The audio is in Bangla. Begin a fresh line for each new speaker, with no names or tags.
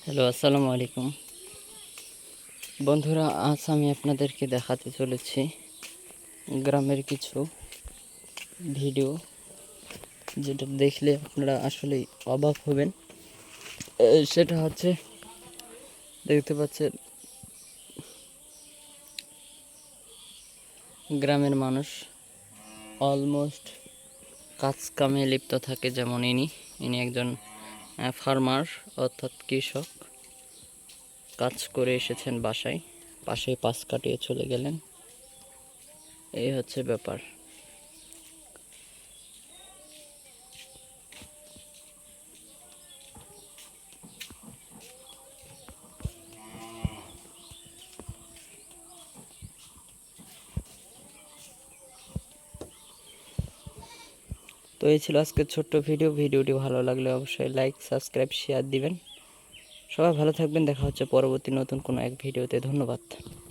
হ্যালো, আসসালামু আলাইকুম বন্ধুরা। আজ আমি আপনাদেরকে দেখাতে চলেছি গ্রামের কিছু ভিডিও, যেটা দেখলে আপনারা আসলেই অবাক হবেন। সেটা হচ্ছে, দেখতে পাচ্ছেন গ্রামের মানুষ অলমোস্ট কাজ কামে লিপ্ত থাকে। যেমন ইনি একজন ফার্মার, অর্থাৎ কৃষক। কাজ করে এসেছেন পাশে পাশ কাটিয়ে চলে গেলেন। এই হচ্ছে ব্যাপার। তো এই ছিল আজকের ছোট্ট ভিডিওটি ভালো লাগলে অবশ্যই লাইক, সাবস্ক্রাইব, শেয়ার দিবেন। সবাই ভালো থাকবেন। দেখা হচ্ছে পরবর্তী নতুন কোনো এক ভিডিওতে। ধন্যবাদ।